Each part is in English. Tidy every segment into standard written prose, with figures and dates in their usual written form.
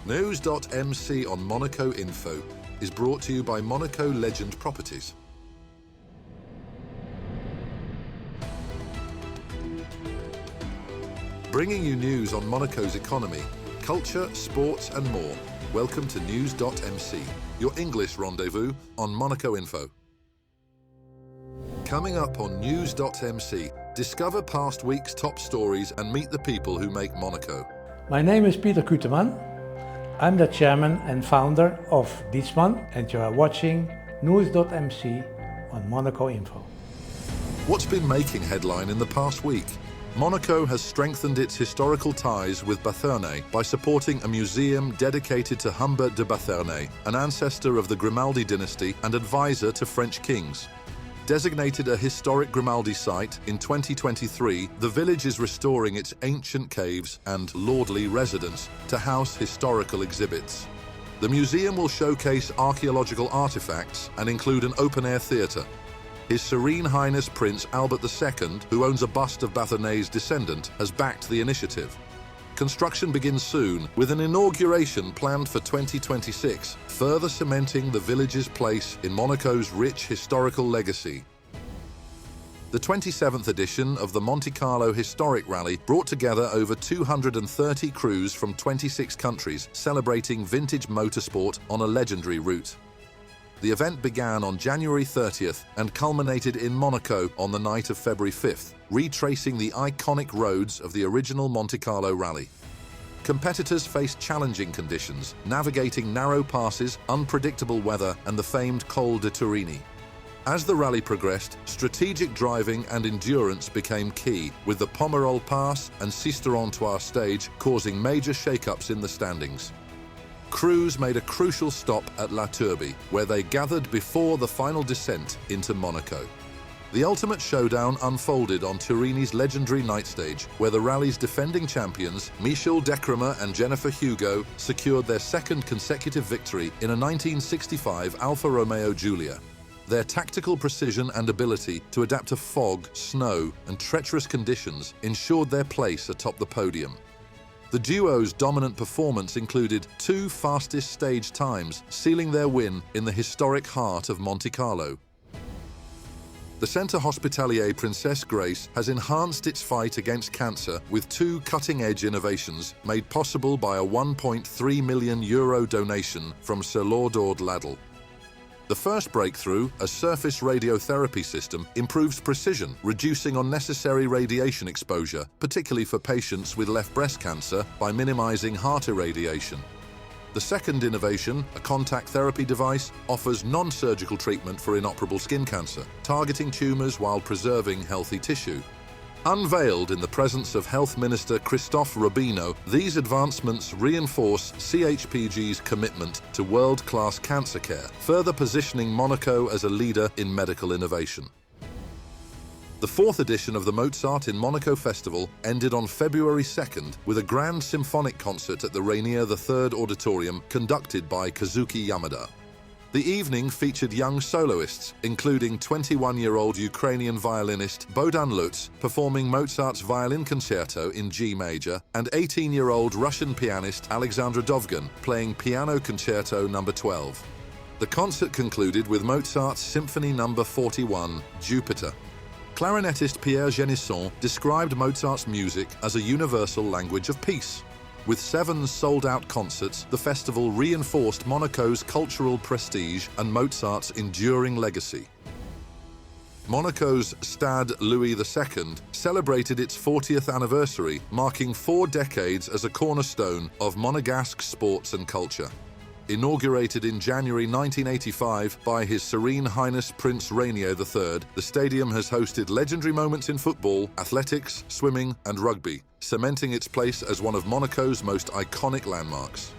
NEWS.MC on Monaco Info is brought to you by Monaco Legend Properties. Bringing you news on Monaco's economy, culture, sports and more. Welcome to NEWS.MC, your English rendezvous on Monaco Info. Coming up on NEWS.MC, discover past week's top stories and meet the people who make Monaco. My name is Peter Kuteman. I'm the chairman and founder of Dietzman, and you are watching NEWS.MC on Monaco Info. What's been making headline in the past week? Monaco has strengthened its historical ties with Bathernay by supporting a museum dedicated to Humbert de Bathernay, an ancestor of the Grimaldi dynasty and advisor to French kings. Designated a historic Grimaldi site in 2023, the village is restoring its ancient caves and lordly residence to house historical exhibits. The museum will showcase archaeological artifacts and include an open-air theatre. His Serene Highness Prince Albert II, who owns a bust of Bathernay's descendant, has backed the initiative. Construction begins soon, with an inauguration planned for 2026, further cementing the village's place in Monaco's rich historical legacy. The 27th edition of the Monte-Carlo Historic Rally brought together over 230 crews from 26 countries, celebrating vintage motorsport on a legendary route. The event began on January 30th and culminated in Monaco on the night of February 5th, retracing the iconic roads of the original Monte-Carlo Rally. Competitors faced challenging conditions, navigating narrow passes, unpredictable weather, and the famed Col de Turini. As the rally progressed, strategic driving and endurance became key, with the Pomerol Pass and Sisterontoir stage causing major shake-ups in the standings. Crews made a crucial stop at La Turbie, where they gathered before the final descent into Monaco. The ultimate showdown unfolded on Turini's legendary night stage, where the rally's defending champions, Michel Decremer and Jennifer Hugo, secured their second consecutive victory in a 1965 Alfa Romeo Giulia. Their tactical precision and ability to adapt to fog, snow, and treacherous conditions ensured their place atop the podium. The duo's dominant performance included 2 fastest stage times, sealing their win in the historic heart of Monte Carlo. The Centre Hospitalier Princesse Grace has enhanced its fight against cancer with 2 cutting-edge innovations made possible by a €1.3 million donation from Sir Lord Laddle. The first breakthrough, a surface radiotherapy system, improves precision, reducing unnecessary radiation exposure, particularly for patients with left breast cancer, by minimizing heart irradiation. The second innovation, a contact therapy device, offers non-surgical treatment for inoperable skin cancer, targeting tumors while preserving healthy tissue. Unveiled in the presence of Health Minister Christophe Robino, these advancements reinforce CHPG's commitment to world-class cancer care, further positioning Monaco as a leader in medical innovation. The 4th edition of the Mozart in Monaco Festival ended on February 2nd with a grand symphonic concert at the Rainier III Auditorium conducted by Kazuki Yamada. The evening featured young soloists, including 21-year-old Ukrainian violinist Bohdan Lutz performing Mozart's violin concerto in G major, and 18-year-old Russian pianist Alexandra Dovgan playing Piano Concerto No. 12. The concert concluded with Mozart's Symphony No. 41, Jupiter. Clarinetist Pierre Genisson described Mozart's music as a universal language of peace. With 7 sold-out concerts, the festival reinforced Monaco's cultural prestige and Mozart's enduring legacy. Monaco's Stade Louis II celebrated its 40th anniversary, marking 4 decades as a cornerstone of Monegasque sports and culture. Inaugurated in January 1985 by His Serene Highness Prince Rainier III, the stadium has hosted legendary moments in football, athletics, swimming, and rugby, cementing its place as one of Monaco's most iconic landmarks.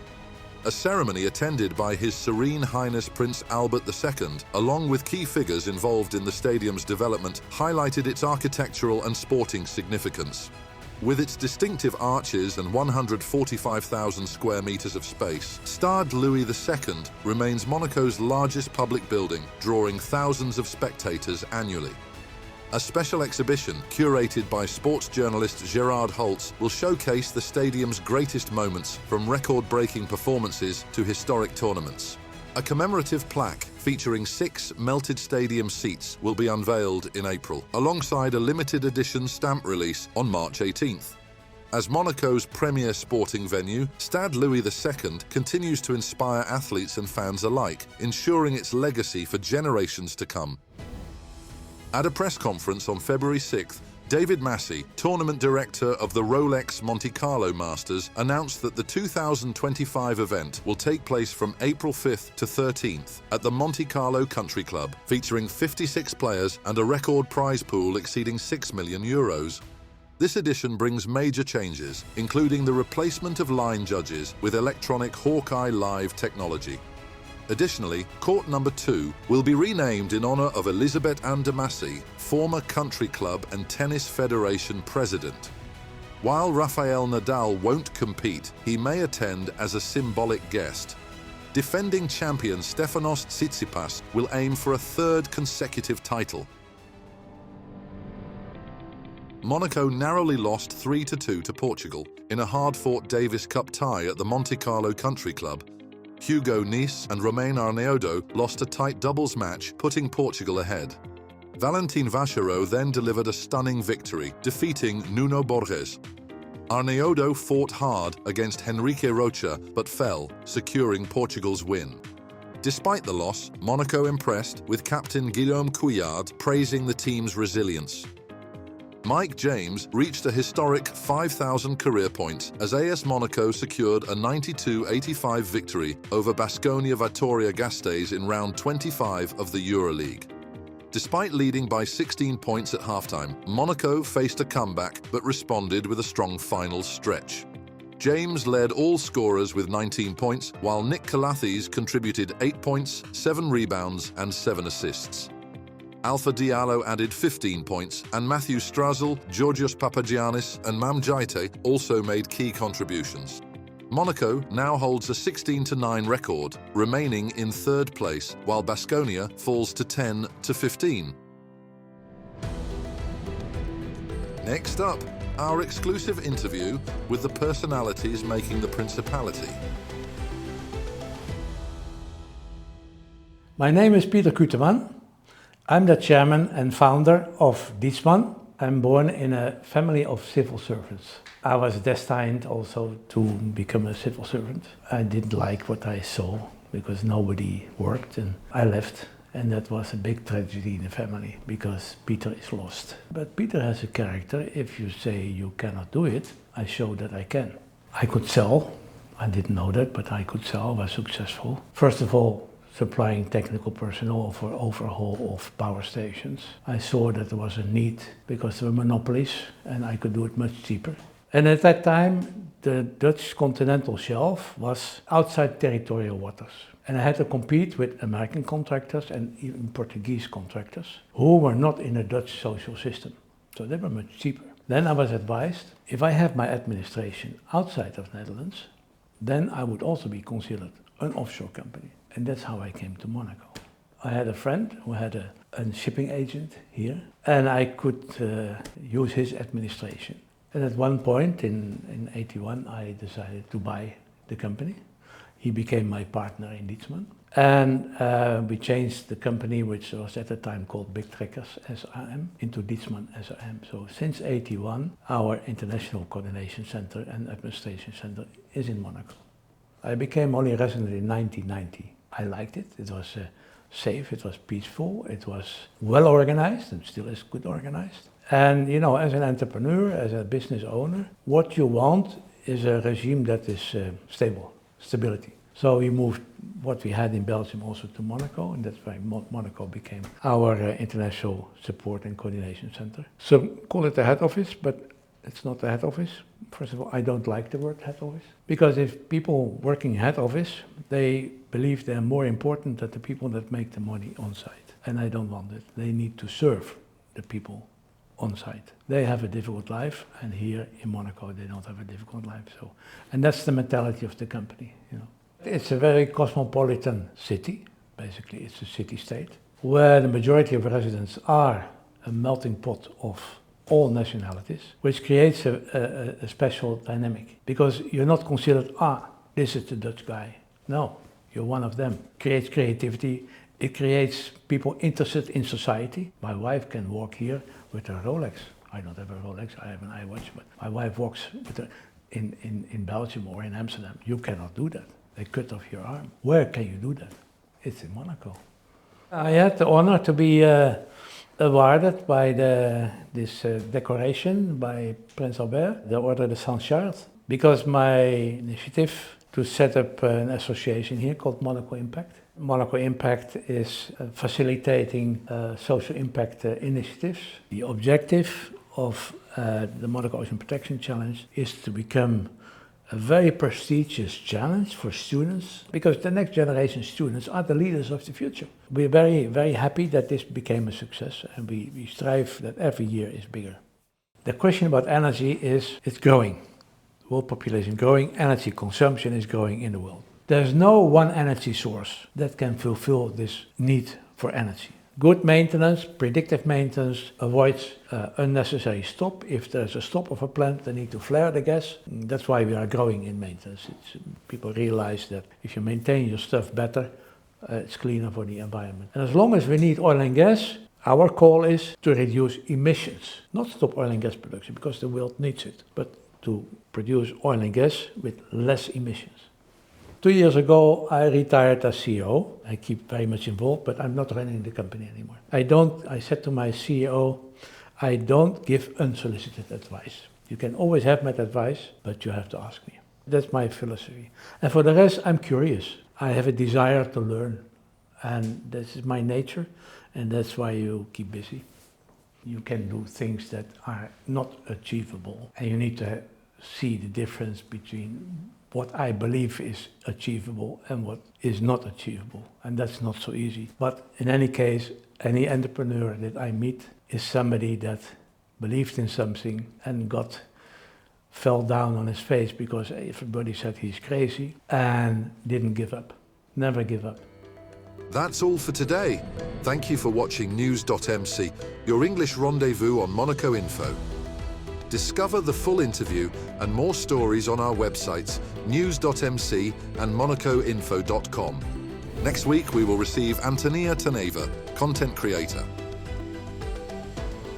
A ceremony attended by His Serene Highness Prince Albert II, along with key figures involved in the stadium's development, highlighted its architectural and sporting significance. With its distinctive arches and 145,000 square meters of space, Stade Louis II remains Monaco's largest public building, drawing thousands of spectators annually. A special exhibition curated by sports journalist Gerard Holtz will showcase the stadium's greatest moments, from record-breaking performances to historic tournaments. A commemorative plaque featuring 6 melted stadium seats will be unveiled in April, alongside a limited edition stamp release on March 18th. As Monaco's premier sporting venue, Stade Louis II continues to inspire athletes and fans alike, ensuring its legacy for generations to come. At a press conference on February 6th, David Massey, tournament director of the Rolex Monte-Carlo Masters, announced that the 2025 event will take place from April 5th to 13th at the Monte-Carlo Country Club, featuring 56 players and a record prize pool exceeding €6 million. This edition brings major changes, including the replacement of line judges with electronic Hawkeye Live technology. Additionally, Court Number 2 will be renamed in honor of Elisabeth Anne de Massey, former Country Club and Tennis Federation president. While Rafael Nadal won't compete, he may attend as a symbolic guest. Defending champion Stefanos Tsitsipas will aim for a 3rd consecutive title. Monaco narrowly lost 3-2 to Portugal in a hard-fought Davis Cup tie at the Monte-Carlo Country Club. Hugo Nice and Romain Arnaud lost a tight doubles match, putting Portugal ahead. Valentin Vachereau then delivered a stunning victory, defeating Nuno Borges. Arnaud fought hard against Henrique Rocha but fell, securing Portugal's win. Despite the loss, Monaco impressed, with captain Guillaume Couillard praising the team's resilience. Mike James reached a historic 5,000 career points as AS Monaco secured a 92-85 victory over Baskonia Vitoria Gasteiz in round 25 of the EuroLeague. Despite leading by 16 points at halftime, Monaco faced a comeback but responded with a strong final stretch. James led all scorers with 19 points, while Nick Calathis contributed 8 points, 7 rebounds and 7 assists. Alpha Diallo added 15 points, and Matthew Strazel, Georgios Papagiannis and Mam Jaite also made key contributions. Monaco now holds a 16-9 record, remaining in 3rd place, while Baskonia falls to 10-15. Next up, our exclusive interview with the personalities making the Principality. My name is Peter Kuteman. I'm the chairman and founder of Dietzmann. I'm born in a family of civil servants. I was destined also to become a civil servant. I didn't like what I saw because nobody worked, and I left. And that was a big tragedy in the family because Peter is lost. But Peter has a character. If you say you cannot do it, I show that I can. I could sell. I didn't know that, but I could sell. I was successful. First of all, supplying technical personnel for overhaul of power stations. I saw that there was a need because there were monopolies and I could do it much cheaper. And at that time, the Dutch continental shelf was outside territorial waters. And I had to compete with American contractors and even Portuguese contractors who were not in the Dutch social system. So they were much cheaper. Then I was advised, if I have my administration outside of Netherlands, then I would also be considered an offshore company. And that's how I came to Monaco. I had a friend who had a shipping agent here, and I could use his administration. And at one point in 81, I decided to buy the company. He became my partner in Dietzmann. And we changed the company, which was at the time called Big Trekkers SRM, into Dietzmann SRM. So since 81, our international coordination center and administration center is in Monaco. I became only resident in 1990. I liked it. It was safe, it was peaceful, it was well organized and still is good organized. And you know, as an entrepreneur, as a business owner, what you want is a regime that is stability. So we moved what we had in Belgium also to Monaco, and that's why Monaco became our international support and coordination center. So call it the head office, but it's not the head office. First of all, I don't like the word head office, because if people working head office, they believe they're more important than the people that make the money on site. And I don't want it. They need to serve the people on site. They have a difficult life, and here in Monaco they don't have a difficult life. So, and that's the mentality of the company, you know. It's a very cosmopolitan city. Basically, it's a city-state where the majority of residents are a melting pot of all nationalities, which creates a special dynamic. Because you're not considered, this is the Dutch guy. No, you're one of them. It creates creativity. It creates people interested in society. My wife can walk here with a Rolex. I don't have a Rolex, I have an iWatch, but my wife walks with in Belgium or in Amsterdam. You cannot do that. They cut off your arm. Where can you do that? It's in Monaco. I had the honor to be awarded by this decoration by Prince Humbert, the Order de Saint-Charles, because my initiative to set up an association here called Monaco Impact. Monaco Impact is facilitating social impact initiatives. The objective of the Monaco Ocean Protection Challenge is to become a very prestigious challenge for students, because the next generation students are the leaders of the future. We're very, very happy that this became a success, and we strive that every year is bigger. The question about energy is, it's growing. The world population is growing, energy consumption is growing in the world. There's no one energy source that can fulfill this need for energy. Good maintenance, predictive maintenance, avoids unnecessary stop. If there's a stop of a plant, they need to flare the gas. That's why we are growing in maintenance. People realize that if you maintain your stuff better, it's cleaner for the environment. And as long as we need oil and gas, our call is to reduce emissions. Not stop oil and gas production, because the world needs it, but to produce oil and gas with less emissions. 2 years ago, I retired as CEO. I keep very much involved, but I'm not running the company anymore. I said to my CEO, I don't give unsolicited advice. You can always have my advice, but you have to ask me. That's my philosophy. And for the rest, I'm curious. I have a desire to learn, and this is my nature, and that's why you keep busy. You can do things that are not achievable, and you need to see the difference between what I believe is achievable and what is not achievable. And that's not so easy. But in any case, any entrepreneur that I meet is somebody that believed in something and fell down on his face because everybody said he's crazy, and didn't give up. Never give up. That's all for today. Thank you for watching NEWS.MC, your English rendezvous on Monaco Info. Discover the full interview and more stories on our websites, NEWS.MC and MonacoInfo.com. Next week, we will receive Antonia Taneva, content creator.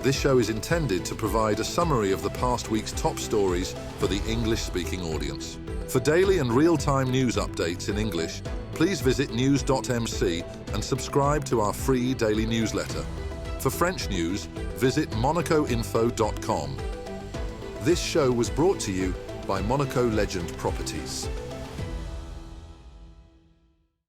This show is intended to provide a summary of the past week's top stories for the English-speaking audience. For daily and real-time news updates in English, please visit NEWS.MC and subscribe to our free daily newsletter. For French news, visit MonacoInfo.com. This show was brought to you by Monaco Legend Properties.